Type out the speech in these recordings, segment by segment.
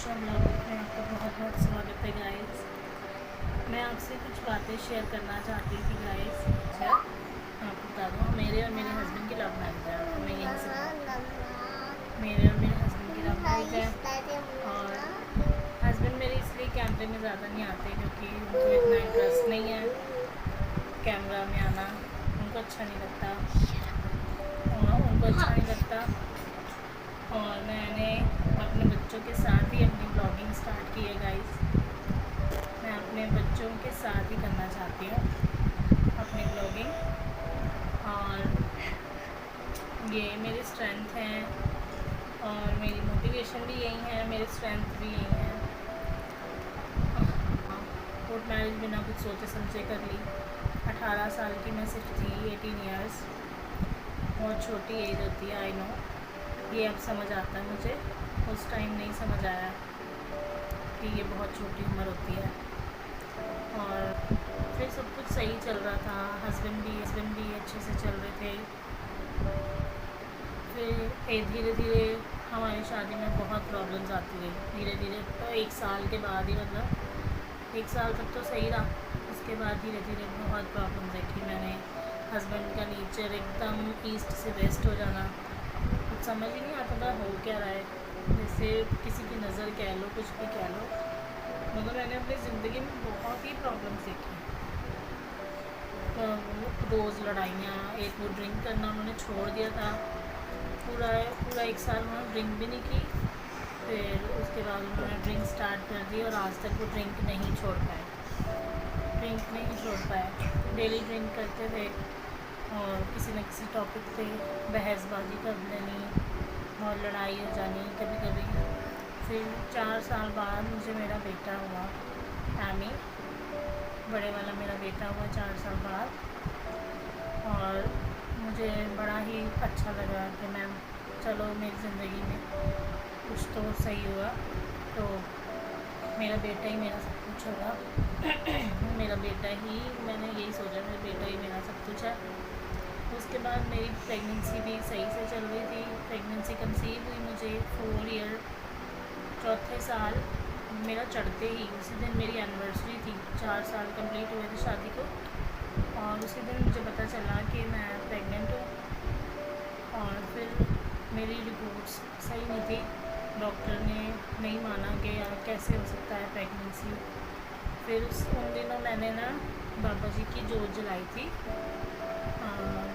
Ayesha blog में आपका बहुत बहुत स्वागत है गाइस। मैं आपसे कुछ बातें शेयर करना चाहती थी गाइस। अच्छा, आपको बता दूँ, मेरे और मेरे हस्बैंड की लव मैरिज है। आपको मैं यहीं से मेरे और मेरे हस्बैंड की लव मैरिज है। और हस्बैंड मेरे इसलिए कैमरे में ज़्यादा नहीं आते क्योंकि उनको इतना इंटरेस्ट नहीं है कैमरा में आना। उनको अच्छा नहीं लगता और मैंने अपने बच्चों के साथ ही अपनी ब्लॉगिंग स्टार्ट की है गाइस। मैं अपने बच्चों के साथ ही करना चाहती हूँ अपनी ब्लॉगिंग, और ये मेरी स्ट्रेंथ है और मेरी मोटिवेशन भी यही है, मेरी स्ट्रेंथ भी यही है। कोर्ट मैरिज बिना कुछ सोचे समझे कर ली। 18 साल की मैं सिर्फ थी, 18 ईयर्स। बहुत छोटी एज होती है, आई नो। ये अब समझ आता है मुझे, उस टाइम नहीं समझ आया कि ये बहुत छोटी उम्र होती है। और फिर सब कुछ सही चल रहा था, हस्बैंड भी अच्छे से चल रहे थे। फिर धीरे धीरे हमारी शादी में बहुत प्रॉब्लम्स आती गई। धीरे धीरे तो 1 साल के बाद ही, मतलब 1 साल तक तो सही रहा, उसके बाद धीरे धीरे बहुत प्रॉब्लम देखी मैंने। हस्बैंड का नेचर एकदम ईस्ट से वेस्ट हो जाना, कुछ समझ ही नहीं आता था हो क्या रहा है। जैसे किसी की नज़र कह लो, कुछ भी कह लो, मगर मैंने अपनी ज़िंदगी में बहुत ही प्रॉब्लम्स देखी। रोज़ लड़ाइयाँ। एक वो ड्रिंक करना उन्होंने छोड़ दिया था, पूरा 1 साल उन्होंने ड्रिंक भी नहीं की। फिर उसके बाद उन्होंने ड्रिंक स्टार्ट कर दी और आज तक वो ड्रिंक नहीं छोड़ पाए। डेली ड्रिंक करते थे और किसी न किसी टॉपिक पे बहसबाजी कर लेनी और लड़ाई हो जानी कभी कभी। फिर 4 साल बाद मुझे मेरा बेटा हुआ, एमी, बड़े वाला मेरा बेटा हुआ 4 साल बाद। और मुझे बड़ा ही अच्छा लगा कि मैं, चलो मेरी ज़िंदगी में कुछ तो सही हुआ, तो मेरा बेटा ही मेरा सब कुछ होगा। मेरा बेटा ही, मैंने यही सोचा, मेरा बेटा ही मेरा सब कुछ है। उसके बाद मेरी प्रेगनेंसी भी सही से चल रही थी। प्रेगनेंसी कंसीव हुई मुझे 4 ईयर, चौथे साल मेरा चढ़ते ही उसी दिन मेरी एनिवर्सरी थी। 4 साल कंप्लीट हुए थे शादी को, और उसी दिन मुझे पता चला कि मैं प्रेग्नेंट हूँ। और फिर मेरी रिपोर्ट्स सही नहीं थी, डॉक्टर ने नहीं माना कि कैसे हो सकता है प्रेगनेंसी। फिर उन दिनों मैंने ना बाबा जी की जोत जलाई थी,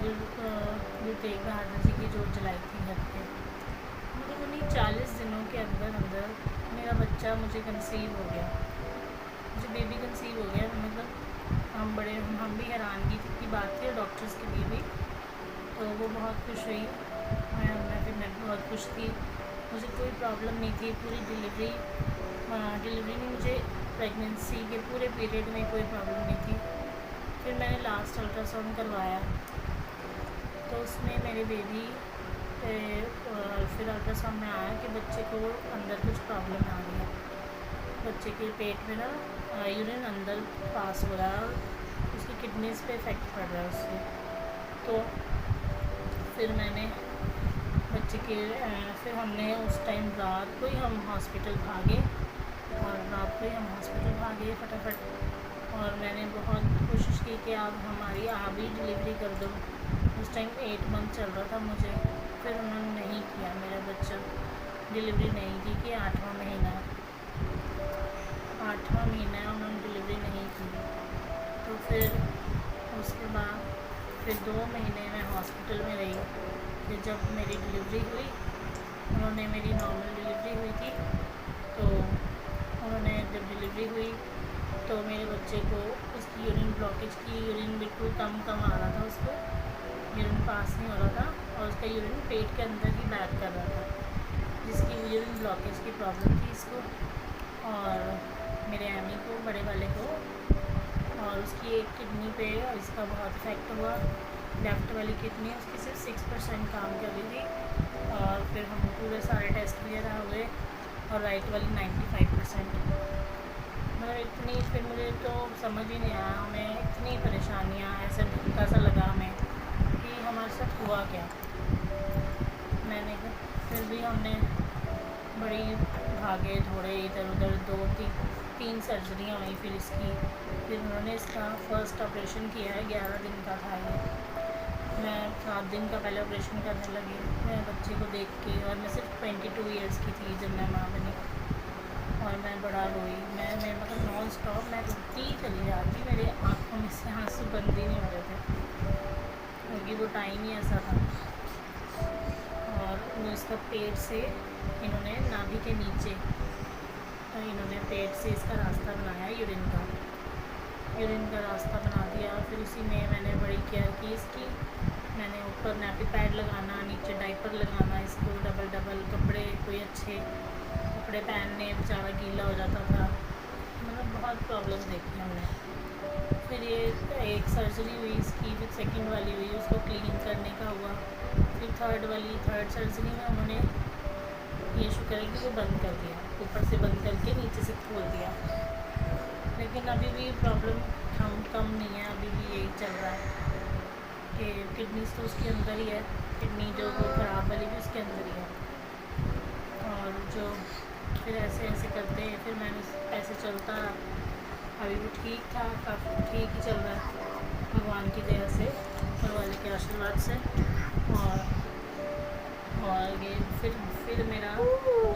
गुरु तेग बहादुर जी की जोत जलाई थी घर पे। मतलब उन्हीं 40 दिनों के अंदर मेरा बच्चा मुझे कंसीव हो गया, मुझे बेबी कंसीव हो गया। मतलब हम भी हैरानगी की बात थी, और डॉक्टर्स के लिए भी। तो वो बहुत खुश हुई, मैं बहुत खुश थी। मुझे कोई प्रॉब्लम नहीं थी, पूरी डिलीवरी नहीं, मुझे प्रेगनेंसी के पूरे पीरियड में कोई प्रॉब्लम नहीं थी। फिर मैंने लास्ट अल्ट्रासाउंड करवाया, तो उसमें मेरे बेबी फिर अल्ट्रासाउंड में आया कि बच्चे को अंदर कुछ प्रॉब्लम आ रही है। बच्चे के पेट में ना यूरिन अंदर पास हो रहा है और उसकी किडनीज़ पे इफ़ेक्ट पड़ रहा है उससे। तो फिर मैंने बच्चे के फिर हमने उस टाइम रात को ही हम हॉस्पिटल भागे, फटाफट। और मैंने बहुत कोशिश की कि आप ही डिलीवरी कर दो। उस टाइम 8 मंथ चल रहा था मुझे। फिर उन्होंने नहीं किया, मेरा बच्चा डिलीवरी नहीं की कि 8वां महीना है, उन्होंने डिलीवरी नहीं की। तो फिर उसके बाद फिर 2 महीने मैं हॉस्पिटल में रही। फिर जब मेरी डिलीवरी हुई, उन्होंने, मेरी नॉर्मल डिलीवरी हुई थी, तो उन्होंने जब डिलीवरी हुई तो मेरे बच्चे को उसकी यूरिन ब्लॉकेज की, यूरिन बिल्कुल कम आ रहा था, उसको यूरिन पास नहीं हो रहा था, और उसका यूरिन पेट के अंदर ही बैक कर रहा था, जिसकी यूरिन ब्लॉकेज की प्रॉब्लम थी इसको और मेरे एमी को, बड़े वाले को। और उसकी एक किडनी पे इसका बहुत इफेक्ट हुआ। लेफ़्ट वाली किडनी उसकी सिर्फ 6% काम कर रही थी, और फिर हम पूरे सारे टेस्ट वगैरह हुए, और राइट वाली 95%। मतलब इतनी, फिर मुझे तो समझ ही नहीं आया, हमें इतनी परेशानियाँ, ऐसा धक्का सा लगा हमें कि हमारे साथ हुआ क्या। फिर भी हमने बड़ी भागे थोड़े इधर उधर, तीन सर्जरियाँ हुई फिर इसकी। फिर उन्होंने इसका फर्स्ट ऑपरेशन किया है, 11 दिन का था ये। मैं 7 दिन का पहले ऑपरेशन करने लगी मैं बच्चे को देख के, और मैं सिर्फ 22 ईयर्स की थी जब मैं माँ बनी। और मैं बड़ा रोई, मैं मतलब नॉन स्टॉप मैं रोती ही चली जाती, मेरे आँखों में से आंसू बंद ही नहीं हो रहे थे, क्योंकि वो टाइम ही ऐसा था। और वो इसका पेट से इन्होंने नाभि के नीचे इन्होंने पेट से इसका रास्ता बनाया, यूरिन का रास्ता बना दिया। फिर उसी में मैंने बड़ी केयर की इसकी। मैंने ऊपर नैपी पैड लगाना, नीचे डाइपर लगाना, इसको डबल कपड़े, कोई अच्छे कपड़े पहनने, बेचारा गीला हो जाता था। मतलब बहुत प्रॉब्लम देखी हमने। फिर ये एक सर्जरी हुई इसकी, फिर सेकंड वाली हुई, उसको क्लीन करने का हुआ। फिर थर्ड सर्जरी में उन्होंने, ये शुक्र है कि वो बंद कर दिया, ऊपर से बंद करके नीचे से खोल दिया। लेकिन अभी भी प्रॉब्लम कम नहीं है, अभी भी यही चल रहा है कि किडनीज तो उसके अंदर ही है, किडनी जो वो ख़राब वाली भी उसके अंदर ही है। और जो फिर ऐसे करते फिर मैंने ऐसे चलता, अभी भी ठीक था, काफ़ी ठीक ही चल रहा है भगवान की दया से, ऊपर वाले के आशीर्वाद से। और ये फिर मेरा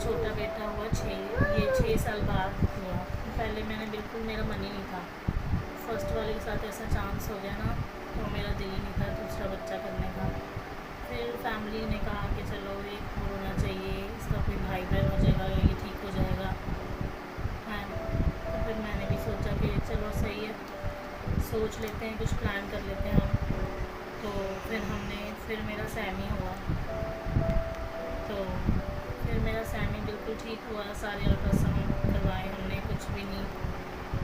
छोटा बेटा हुआ 6 साल बाद हुआ। पहले बिल्कुल मेरा मन ही नहीं था, फर्स्ट वाले के साथ ऐसा चांस हो गया ना, तो मेरा दिल ही नहीं था दूसरा बच्चा करने का। फिर फैमिली ने कहा कि चलो एक और होना चाहिए, इसका कोई भाई बहन हो जाएगा, ये ठीक हो जाएगा। हाँ, तो फिर मैंने भी सोचा कि चलो सही है, सोच लेते हैं, कुछ प्लान कर लेते हैं हम। तो फिर मेरा सैमी हुआ, तो फिर मेरा सैमी बिल्कुल ठीक हुआ, सारे अल्ट्रासाउंड करवाए हमने, कुछ भी नहीं।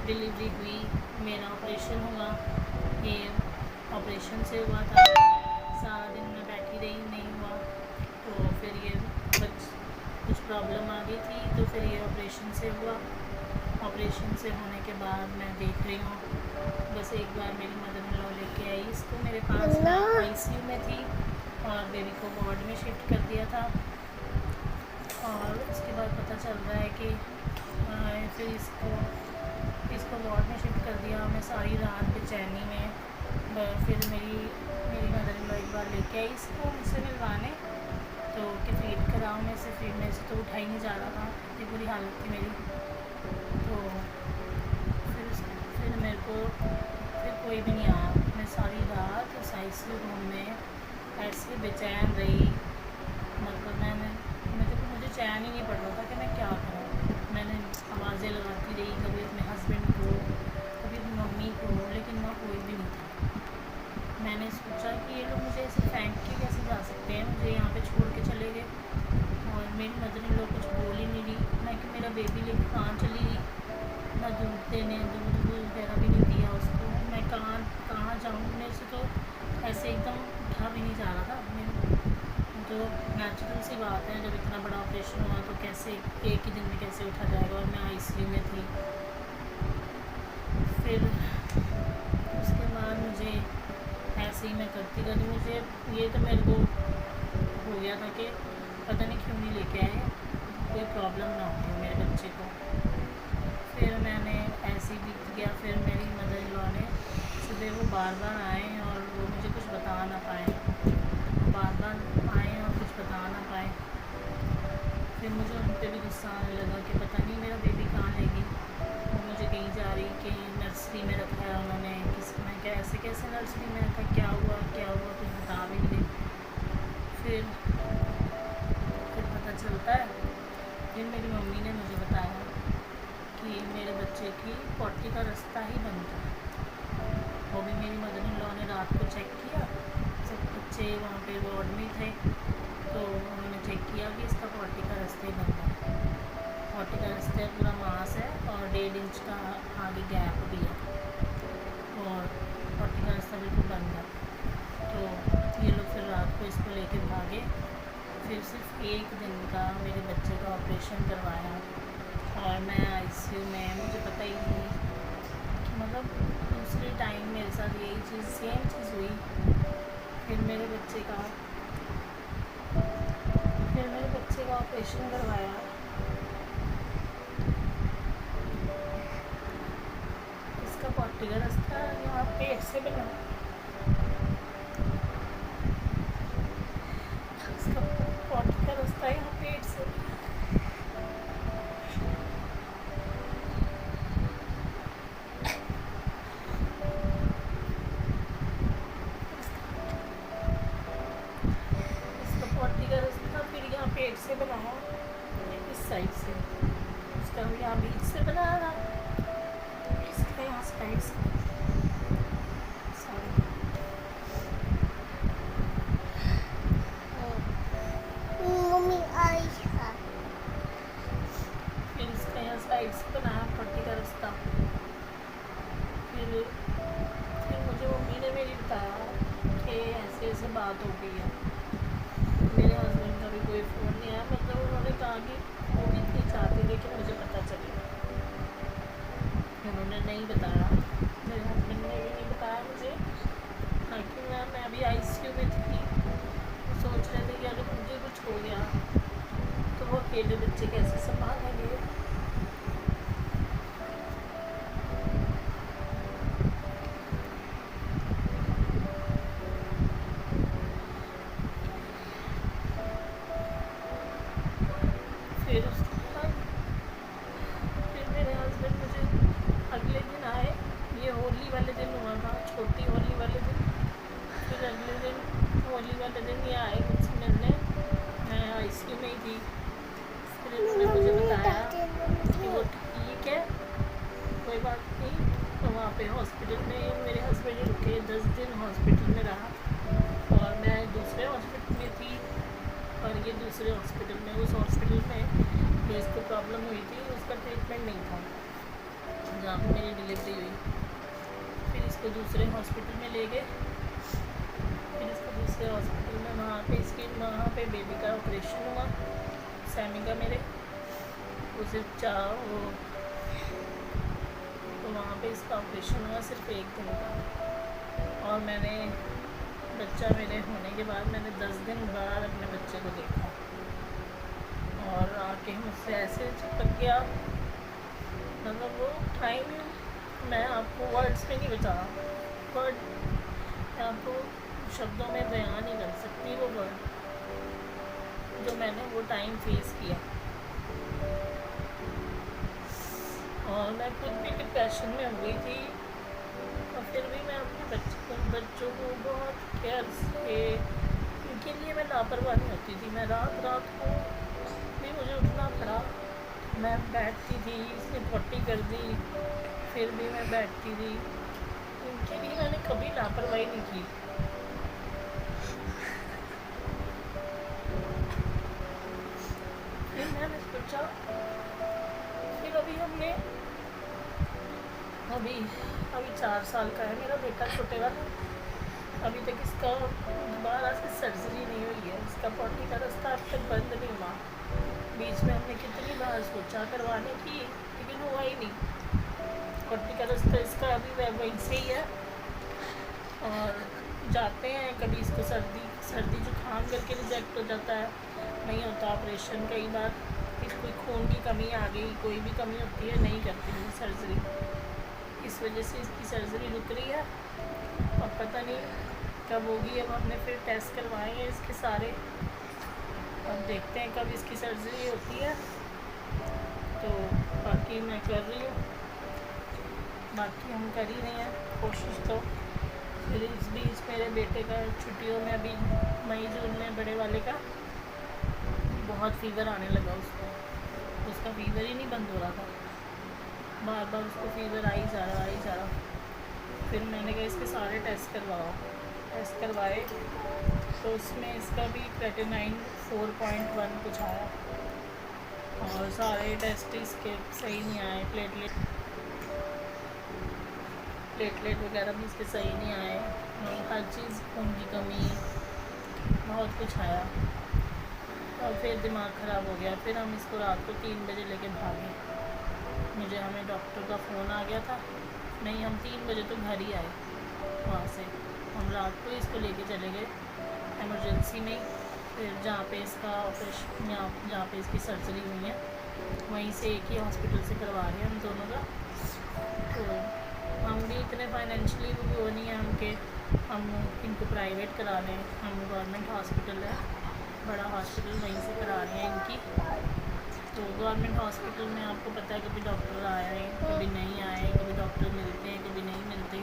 डिलीवरी हुई, मेरा ऑपरेशन हुआ, ये ऑपरेशन से हुआ था। सारा दिन मैं बैठी रही, नहीं हुआ। तो फिर ये कुछ प्रॉब्लम आ गई थी, तो फिर ये ऑपरेशन से हुआ। ऑपरेशन से होने के बाद मैं देख रही हूँ, बस एक बार मेरी मदर इन लॉ लेके आई इसको मेरे पास, मैं ICU में थी और बेबी को वार्ड में शिफ्ट कर दिया था। और उसके बाद पता चल रहा है कि फिर इसको वार्ड में शिफ्ट कर दिया। मैं सारी रात बेचैनी में, फिर मेरी मदर इन लॉ एक बार लेके आई इसको मुझसे मिलवाने, तो कि फीड कराओ, मेरे से तो उठा ही नहीं जा रहा था, इतनी बुरी हालत थी मेरी। तो फिर मेरे को फिर कोई भी नहीं आया, मैं सारी रात उस ICU रूम में ऐसे बेचैन रही। मतलब मुझे चैन ही नहीं पड़ रहा था कि मैं क्या करूँ। मैंने आवाज़ें लगाती रही, कभी अपने हस्बैंड को, कभी अपनी मम्मी को, लेकिन वहाँ कोई भी नहीं था। मैंने सोचा कि ये लोग मुझे ऐसे फेंक के कैसे जा सकते हैं, मुझे यहाँ पे छोड़ के चले गए। और मेरी मदर इन लॉ कुछ बोल ही नहीं रही, मैं कि मेरा बेबी लेके कहाँ चली गई, ना दूध वगैरह भी नहीं दिया उसको। मैं कहाँ जाऊँ, मेरे से तो ऐसे एकदम उठा भी नहीं जा रहा था। तो नेचुरल सी बात है, जब इतना बड़ा ऑपरेशन हुआ तो कैसे एक ही दिन में कैसे उठा जाएगा, और मैं ICU में थी। फिर उसके बाद मुझे ऐसे ही मैं करती मुझे ये तो मेरे को हो गया था कि पता नहीं क्यों नहीं लेके आए, कोई प्रॉब्लम ना हो मेरे बच्चे को। फिर मैंने ऐसे ही बीत गया। फिर मेरी मदर इन लॉ ने सुबह वो बार आए और वो मुझे कुछ बता ना पाए, आए और कुछ बता ना पाए। फिर मुझे उन पर भी गुस्सा आने लगा कि पता नहीं मेरा बेबी कहाँ लेगी। वो मुझे कहीं जा रही कि नर्सरी में रखा है उन्होंने, मैं क्या ऐसे कैसे नर्सरी में रखा, क्या हुआ कुछ बता भी नहीं। फिर पता चलता है, फिर मेरी मम्मी ने मुझे बताया कि मेरे बच्चे की पॉटी का रास्ता ही बंद था। वो भी मेरी मदर इन लॉ ने रात को चेक किया, सब बच्चे वहाँ पे वार्ड में थे, तो उन्होंने चेक किया कि इसका पॉटी का रास्ता ही बंद है। पॉटी का रास्ता पूरा मांस है और 1.5 इंच का आगे गैप भी है, और पॉटी का रास्ता बिल्कुल बंद है। तो ये लोग फिर रात को इसको लेके भागे। फिर सिर्फ एक दिन का मेरे बच्चे का ऑपरेशन करवाया, और मैं ICU में, मुझे पता ही नहीं कि मतलब दूसरे टाइम मेरे साथ यही सेम चीज़ हुई। फिर मेरे बच्चे का ऑपरेशन करवाया, पट्टी का रास्ता यहाँ पेट से बना, इसका पट्टी का रास्ता यहाँ पेट से पट्टी का रास्ता फिर यहाँ पेट से बना है इस साइड से, उसका यहाँ बीच से बना रहा, इसका यहाँ साइड से मम्मी आई है। फिर इसका यहाँ साइड से बना है पट्टी का रास्ता। फिर मुझे मम्मी ने मेरी बताया कि ऐसे ऐसे बात हो गई है। मेरे हस्बैंड का भी कोई फ़ोन नहीं आया, मतलब उन्होंने कहा कि वो भी नहीं चाहती थी कि मुझे पता चले, उन्होंने नहीं बताया, मेरे हस्बैंड ने भी नहीं बताया मुझे। हालांकि मैं अभी ICU में थी, सोच रहे थे कि अगर मुझे कुछ हो गया तो वो अकेले बच्चे कैसे संभालेंगे। फिर उसके बाद फिर मेरे हस्बैंड मुझे अगले दिन आए, ये होली वाले दिन हुआ था, छोटी होली वाले दिन। फिर अगले दिन होली वाले दिन ये आए मुझसे मिलने, मैं ICU में ही थी। फिर इन्होंने मुझे बताया कि वो ठीक है, कोई बात नहीं। तो वहाँ पे हॉस्पिटल में मेरे हस्बैंड रुके, 10 दिन हॉस्पिटल में रहा, और मैं दूसरे हॉस्पिटल में थी और ये दूसरे हॉस्पिटल में। उस हॉस्पिटल में जो इसको प्रॉब्लम हुई थी उसका ट्रीटमेंट नहीं था, जहाँ पे मेरी डिलीवरी हुई। फिर इसको दूसरे हॉस्पिटल में ले गए, फिर इसको दूसरे हॉस्पिटल में वहाँ पे बेबी का ऑपरेशन हुआ, सैमी का मेरे, उसे तो वहाँ पे इसका ऑपरेशन हुआ सिर्फ 1 दिन का। और मैंने बच्चा मेरे होने के बाद मैंने 10 दिन बाद अपने बच्चे को देखा, और आके मुझसे ऐसे चिपक गया, मतलब वो टाइम मैं आपको वर्ड्स में नहीं बता, वर्ड मैं आपको शब्दों में बयान नहीं कर सकती वो वर्ड जो मैंने वो टाइम फेस किया। और मैं खुद भी डिप्रेशन में हो गई थी, और फिर भी मैं अपने बच्चों को बहुत केयर से, उनके लिए मैं लापरवाही होती थी। मैं रात को भी मुझे उठना पड़ा, मैं बैठती थी, इसने पट्टी कर दी, फिर भी मैं बैठती थी, उनके लिए मैंने कभी लापरवाही नहीं की। फिर मैंने सोचा, फिर अभी 4 साल का है मेरा बेटा, छोटे वाला। अभी तक इसका दोबारा से सर्जरी नहीं हुई है, इसका पट्टी का रास्ता अब तक बंद नहीं हुआ। बीच में हमने कितनी बार सोचा करवाने की, लेकिन हुआ ही नहीं। पट्टी का रास्ता इसका अभी वहीं से ही है, और जाते हैं कभी इसको सर्दी जुकाम करके रिजेक्ट हो जाता है, नहीं होता ऑपरेशन। कई बार कोई खून की कमी आ गई, कोई भी कमी होती है, नहीं करती है सर्जरी, इस वजह से इसकी सर्जरी रुक रही है, और पता नहीं कब होगी। अब हमने फिर टेस्ट करवाए हैं इसके सारे, अब देखते हैं कब इसकी सर्जरी होती है। तो बाकी मैं कर रही हूँ, बाकी हम कर ही रहे हैं कोशिश। तो फिर इस बीच मेरे बेटे का छुट्टियों में अभी मई जून में बड़े वाले का बहुत फीवर आने लगा उसका फीवर ही नहीं बंद हो रहा था, बार बार उसको फीवर आ ही जा रहा। फिर मैंने कहा इसके सारे टेस्ट करवाओ, टेस्ट करवाए तो उसमें इसका भी क्रेटिनाइन 4.1 कुछ आया, और सारे टेस्ट इसके सही नहीं आए, प्लेटलेट वगैरह भी इसके सही नहीं आए, हर चीज़ खून की कमी, बहुत कुछ आया। और फिर दिमाग ख़राब हो गया। फिर हम इसको रात को 3 बजे लेके भागे, हमें डॉक्टर का फ़ोन आ गया था, नहीं हम 3 बजे तो घर ही आए वहाँ से। हम रात को इसको लेके चले गए इमरजेंसी में, फिर जहाँ पे इसका ऑपरेशन, जहाँ पे इसकी सर्जरी हुई है, वहीं से एक ही हॉस्पिटल से करवा रहे हैं हम दोनों का। तो हम भी इतने फाइनेंशियली वो नहीं है हमके हम इनको प्राइवेट करा लें। हम गवर्नमेंट हॉस्पिटल है, बड़ा हॉस्पिटल, वहीं से करा रहे हैं इनकी। तो गवर्नमेंट हॉस्पिटल में आपको पता है कभी डॉक्टर आए हैं, कभी नहीं आए, कभी डॉक्टर मिलते हैं, कभी नहीं मिलते।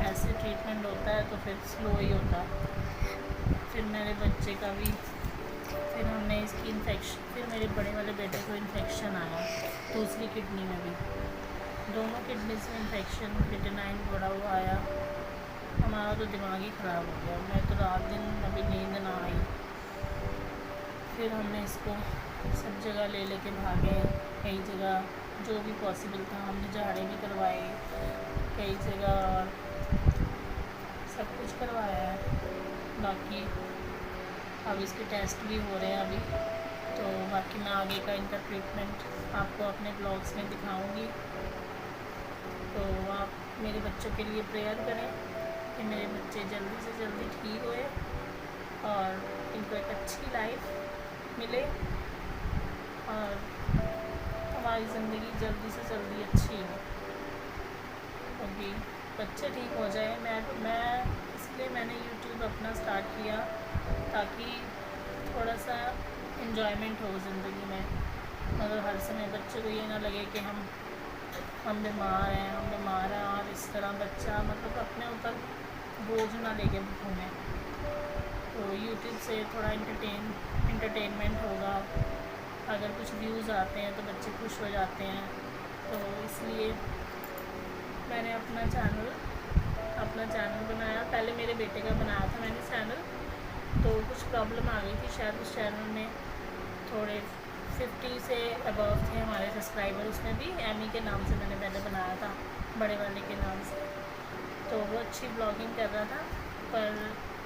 ऐसे ट्रीटमेंट होता है तो फिर स्लो ही होता है। फिर मेरे बच्चे का भी, फिर हमने इसकी इन्फेक्शन, फिर मेरे बड़े वाले बेटे को इन्फेक्शन आया दूसरी किडनी में भी, दोनों किडनी से इन्फेक्शन, क्रिटेनाइन बड़ा हुआ आया। हमारा तो दिमाग ही ख़राब हो गया, मैं तो रात दिन अभी नींद ना आई। फिर हमने इसको सब जगह ले लेके भागे, कई जगह जो भी पॉसिबल था हमने झाड़े भी करवाए कई जगह, और सब कुछ करवाया है। बाकी अब इसके टेस्ट भी हो रहे हैं अभी, तो बाकी मैं आगे का इनका ट्रीटमेंट आपको अपने ब्लॉग्स में दिखाऊंगी। तो आप मेरे बच्चों के लिए प्रेयर करें कि मेरे बच्चे जल्दी से जल्दी ठीक होए और इनको एक अच्छी लाइफ मिले और हमारी ज़िंदगी जल्दी से जल्दी अच्छी हो, क्योंकि बच्चे ठीक हो जाए। मैं इसलिए मैंने यूट्यूब अपना स्टार्ट किया ताकि थोड़ा सा इन्जॉयमेंट हो ज़िंदगी में। मतलब हर समय बच्चे को ये ना लगे कि हम बीमार हैं और इस तरह बच्चा मतलब अपने ऊपर बोझ ना लेके घूमें। तो यूट्यूब से थोड़ा इंटरटेनमेंट होगा, अगर कुछ व्यूज़ आते हैं तो बच्चे खुश हो जाते हैं। तो इसलिए मैंने अपना चैनल बनाया। पहले मेरे बेटे का बनाया था मैंने चैनल, तो कुछ प्रॉब्लम आ गई थी शायद उस चैनल में, थोड़े 50 से अबव थे हमारे सब्सक्राइबर। उसमें भी एमी के नाम से मैंने पहले बनाया था, बड़े वाले के नाम से। तो वो अच्छी ब्लॉगिंग कर रहा था, पर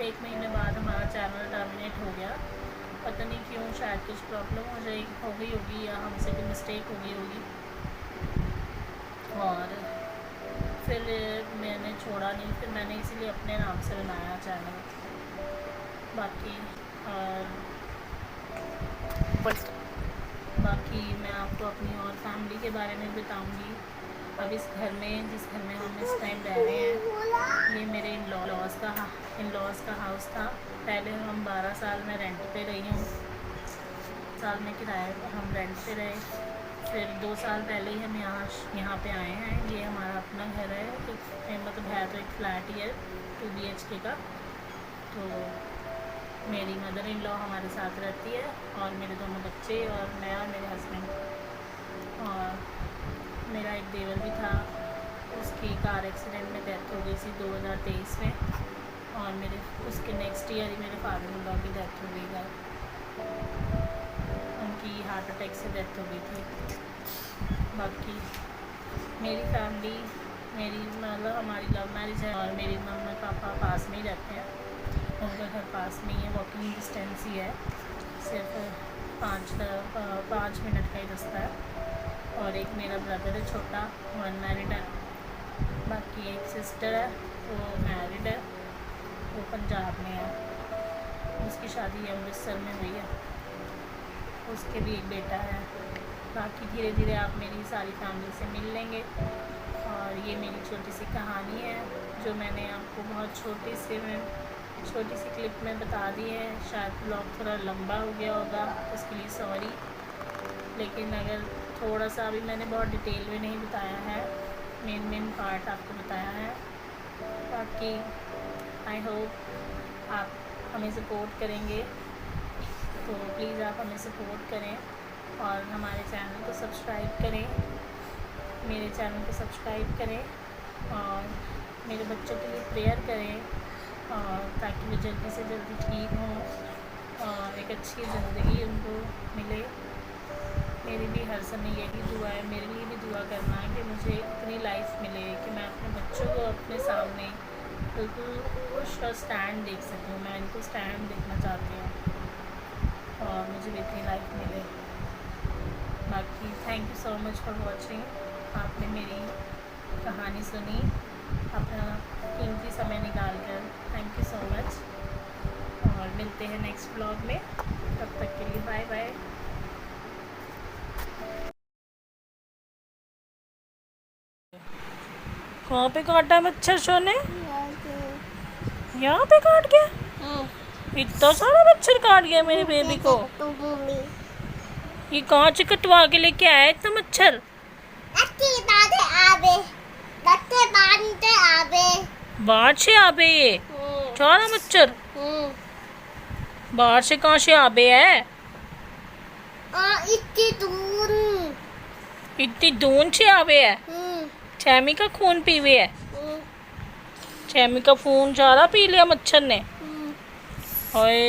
1 महीने बाद हमारा चैनल टर्मिनेट हो गया। पता नहीं क्यों, शायद कुछ प्रॉब्लम हो गई होगी या हमसे कोई मिस्टेक हो गई होगी, और फिर मैंने छोड़ा नहीं। फिर मैंने इसीलिए अपने नाम से बनाया चैनल। बाकी मैं आपको अपनी और फैमिली के बारे में बताऊंगी। अब इस घर में, जिस घर में हम इस टाइम रह रहे हैं, ये मेरे इन-लॉज़ का हाउस था। पहले हम 12 साल में रेंट पे रही हूँ, साल में किराए पर हम रेंट पे रहे। फिर 2 साल पहले ही हम यहाँ पे आए हैं। ये हमारा अपना घर है, मतलब है तो एक फ्लैट ही है 2 BHK का। तो मेरी मदर इन लॉ हमारे साथ रहती है और मेरे दोनों बच्चे और मैं और मेरे हस्बैंड। और मेरा एक देवर भी था, उसकी कार एक्सीडेंट में डेथ हो गई थी 2023 में, और उसके नेक्स्ट ईयर ही मेरे फादर इन लॉ की डेथ हो गई है। उनकी हार्ट अटैक से डेथ हो गई थी। बाकी मेरी फैमिली, मतलब हमारी लव मैरिज है और मेरी मम्मी पापा पास में ही रहते हैं। उनका घर पास में ही है, वॉकिंग डिस्टेंस ही है, सिर्फ 5 मिनट का ही रास्ता है। और एक मेरा ब्रदर है छोटा, वो अनमैरिड है। बाकी एक सिस्टर है, वो मैरिड है, वो पंजाब में है, उसकी शादी अमृतसर में हुई है, उसके भी एक बेटा है। बाकी धीरे धीरे आप मेरी सारी फैमिली से मिल लेंगे। और ये मेरी छोटी सी कहानी है जो मैंने आपको बहुत छोटी सी क्लिप में बता दी है। शायद ब्लॉग थोड़ा लंबा हो गया होगा, उसके लिए सॉरी। लेकिन अगर थोड़ा सा अभी मैंने बहुत डिटेल में नहीं बताया है, मेन पार्ट आपको बताया है। बाकी आई होप आप हमें सपोर्ट करेंगे, तो प्लीज़ आप हमें सपोर्ट करें और हमारे चैनल को सब्सक्राइब करें, मेरे चैनल को सब्सक्राइब करें और मेरे बच्चों के लिए प्रेयर करें, और ताकि वो जल्दी से जल्दी ठीक हों और एक अच्छी ज़िंदगी उनको मिले। मेरी भी हर समय यही दुआ है, मेरे लिए भी दुआ करना है कि मुझे इतनी लाइफ मिले कि मैं अपने बच्चों को अपने सामने बिल्कुल खुश और स्टैंड देख सकूँ। मैं इनको स्टैंड देखना चाहती हूँ और मुझे भी इतनी लाइफ मिले। बाकी thank you so much for watching. आपने मेरी कहानी सुनी अपना कीमती समय निकाल कर, थैंक यू सो मच। और मिलते हैं नेक्स्ट ब्लॉग में, तब तक के लिए बाय बाय। कहाँ पे काटा मच्छर सोने? यहाँ पे काट गया? इतना सारा मच्छर काट गया मेरे बेबी को। तो मम्मी ये कहाँ से कटवा के लेके आया इतना मच्छर? बाहर से आबे ये सारा मच्छर? बाहर से कहाँ से आबे है? इतनी दून से आवे है। छेमी का खून पीवे है। छेमी का खून सारा पी लिया मच्छर ने। ओए